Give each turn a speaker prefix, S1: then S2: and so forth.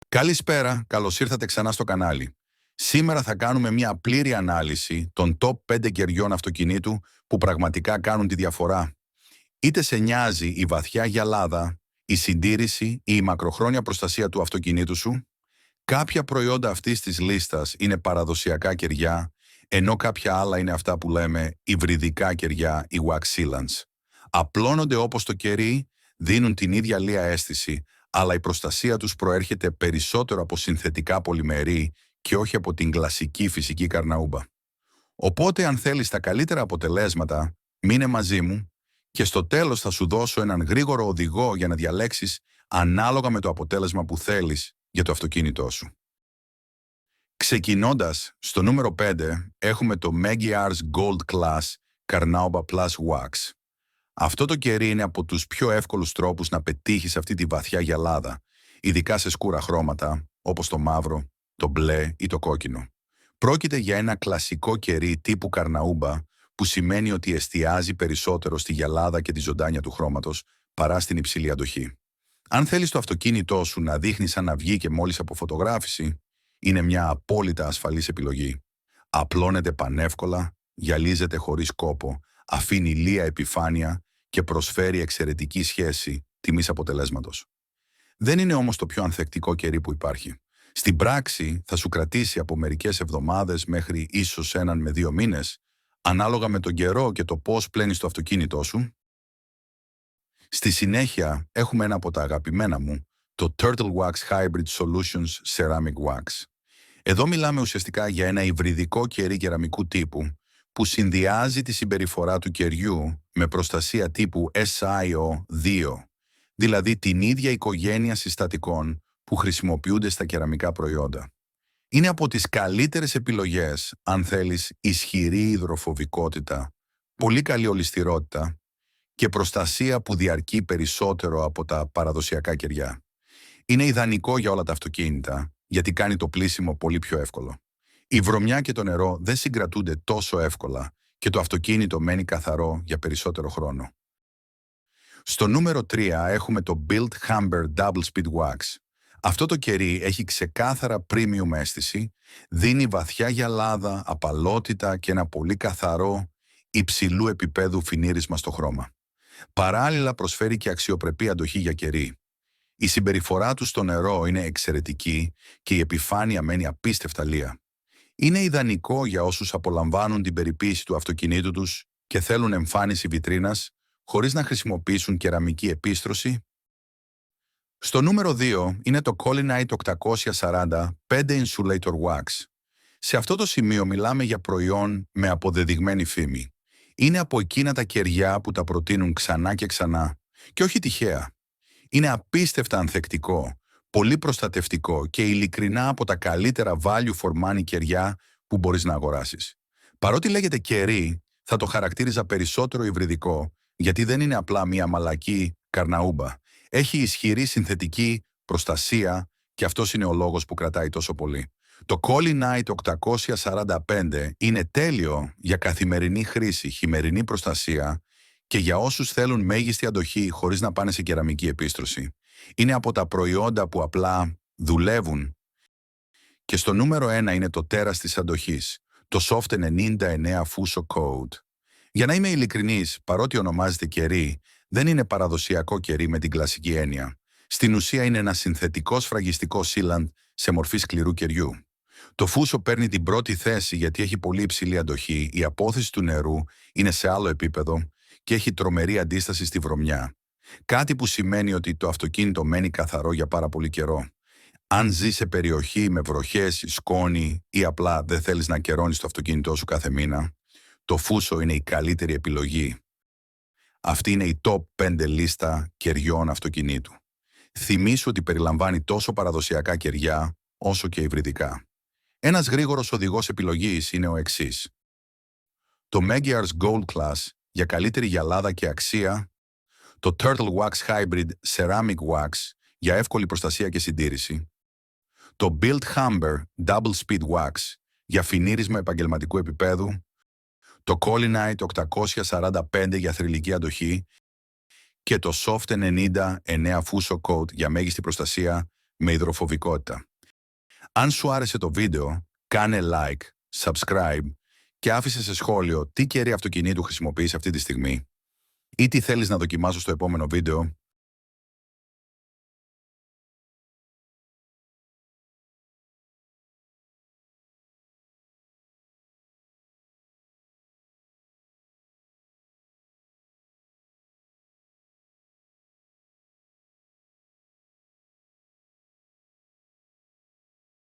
S1: Καλησπέρα, καλώς ήρθατε ξανά στο κανάλι. Σήμερα θα κάνουμε μια πλήρη ανάλυση των top 5 κεριών αυτοκινήτου που πραγματικά κάνουν τη διαφορά. Είτε σε νοιάζει η βαθιά γυαλάδα, η συντήρηση ή η μακροχρόνια προστασία του αυτοκινήτου σου, κάποια προϊόντα αυτής της λίστας είναι παραδοσιακά κεριά, ενώ κάποια άλλα είναι αυτά που λέμε υβριδικά κεριά ή wax sealants. Απλώνονται όπως το κερί, δίνουν την ίδια λία αίσθηση, αλλά η προστασία τους προέρχεται περισσότερο από συνθετικά πολυμερή και όχι από την κλασική φυσική καρναούμπα. Οπότε αν θέλεις τα καλύτερα αποτελέσματα, μείνε μαζί μου και στο τέλος θα σου δώσω έναν γρήγορο οδηγό για να διαλέξεις ανάλογα με το αποτέλεσμα που θέλεις για το αυτοκίνητό σου. Ξεκινώντας, στο νούμερο 5 έχουμε το Magyar's Gold Class Carnauba Plus Wax. Αυτό το κερί είναι από τους πιο εύκολους τρόπους να πετύχεις αυτή τη βαθιά γυαλάδα, ειδικά σε σκούρα χρώματα, όπως το μαύρο, το μπλε ή το κόκκινο. Πρόκειται για ένα κλασικό κερί τύπου καρναούμπα, που σημαίνει ότι εστιάζει περισσότερο στη γυαλάδα και τη ζωντάνια του χρώματος, παρά στην υψηλή αντοχή. Αν θέλεις το αυτοκίνητό σου να δείχνει σαν να βγήκε μόλις από φωτογράφηση, είναι μια απόλυτα ασφαλής επιλογή. Απλώνεται πανεύκολα, γυαλίζεται χωρίς κόπο, αφήνει λία επιφάνεια και προσφέρει εξαιρετική σχέση τιμής αποτελέσματος. Δεν είναι όμως το πιο ανθεκτικό κερί που υπάρχει. Στην πράξη θα σου κρατήσει από μερικές εβδομάδες μέχρι ίσως 1 με 2 μήνες, ανάλογα με τον καιρό και το πώς πλένεις το αυτοκίνητό σου. Στη συνέχεια έχουμε ένα από τα αγαπημένα μου, το Turtle Wax Hybrid Solutions Ceramic Wax. Εδώ μιλάμε ουσιαστικά για ένα υβριδικό κερί κεραμικού τύπου, που συνδυάζει τη συμπεριφορά του κεριού με προστασία τύπου SiO2, δηλαδή την ίδια οικογένεια συστατικών που χρησιμοποιούνται στα κεραμικά προϊόντα. Είναι από τις καλύτερες επιλογές αν θέλεις ισχυρή υδροφοβικότητα, πολύ καλή ολισθηρότητα και προστασία που διαρκεί περισσότερο από τα παραδοσιακά κεριά. Είναι ιδανικό για όλα τα αυτοκίνητα, γιατί κάνει το πλύσιμο πολύ πιο εύκολο. Η βρωμιά και το νερό δεν συγκρατούνται τόσο εύκολα και το αυτοκίνητο μένει καθαρό για περισσότερο χρόνο. Στο νούμερο 3 έχουμε το Built Humber Double Speed Wax. Αυτό το κερί έχει ξεκάθαρα premium αίσθηση, δίνει βαθιά γυαλάδα, απαλότητα και ένα πολύ καθαρό, υψηλού επίπεδου φινίρισμα στο χρώμα. Παράλληλα προσφέρει και αξιοπρεπή αντοχή για κερί. Η συμπεριφορά του στο νερό είναι εξαιρετική και η επιφάνεια μένει απίστευτα λία. Είναι ιδανικό για όσους απολαμβάνουν την περιποίηση του αυτοκινήτου τους και θέλουν εμφάνιση βιτρίνας χωρίς να χρησιμοποιήσουν κεραμική επίστρωση. Στο νούμερο 2 είναι το Colinite 840 5 Insulator Wax. Σε αυτό το σημείο μιλάμε για προϊόν με αποδεδειγμένη φήμη. Είναι από εκείνα τα κεριά που τα προτείνουν ξανά και ξανά, και όχι τυχαία. Είναι απίστευτα ανθεκτικό, πολύ προστατευτικό και ειλικρινά από τα καλύτερα value for money κεριά που μπορείς να αγοράσεις. Παρότι λέγεται κερί, θα το χαρακτήριζα περισσότερο υβριδικό, γιατί δεν είναι απλά μια μαλακή καρναούμπα. Έχει ισχυρή συνθετική προστασία και αυτός είναι ο λόγος που κρατάει τόσο πολύ. Το Colinite 845 είναι τέλειο για καθημερινή χρήση, χειμερινή προστασία και για όσους θέλουν μέγιστη αντοχή χωρίς να πάνε σε κεραμική επίστρωση. Είναι από τα προϊόντα που απλά δουλεύουν. Και στο νούμερο 1 είναι το τέρας της αντοχής, το Soft 99 Fuso Code. Για να είμαι ειλικρινής, παρότι ονομάζεται κερί, δεν είναι παραδοσιακό κερί με την κλασική έννοια. Στην ουσία είναι ένα συνθετικό σφραγιστικό sealant σε μορφή σκληρού κεριού. Το φούσο παίρνει την πρώτη θέση γιατί έχει πολύ υψηλή αντοχή, η απόθεση του νερού είναι σε άλλο επίπεδο και έχει τρομερή αντίσταση στη βρωμιά. Κάτι που σημαίνει ότι το αυτοκίνητο μένει καθαρό για πάρα πολύ καιρό. Αν ζεις σε περιοχή με βροχές, σκόνη ή απλά δεν θέλεις να καιρώνεις το αυτοκίνητό σου κάθε μήνα, το φούσο είναι η καλύτερη επιλογή. Αυτή είναι η top 5 λίστα κεριών αυτοκινήτου. Θυμήσου ότι περιλαμβάνει τόσο παραδοσιακά κεριά όσο και υβριδικά. Ένας γρήγορος οδηγός επιλογής είναι ο εξής. Το Magyar's Gold Class για καλύτερη γυαλάδα και αξία, το Turtle Wax Hybrid Ceramic Wax για εύκολη προστασία και συντήρηση, το Built Humber Double Speed Wax για φινίρισμα επαγγελματικού επίπεδου, το Colinite 845 για θρυλική αντοχή και το Soft 99 Fuso Coat για μέγιστη προστασία με υδροφοβικότητα. Αν σου άρεσε το βίντεο, κάνε like, subscribe και άφησε σε σχόλιο τι κερί αυτοκινήτου χρησιμοποιείς αυτή τη στιγμή ή τι θέλεις να δοκιμάσω στο επόμενο βίντεο.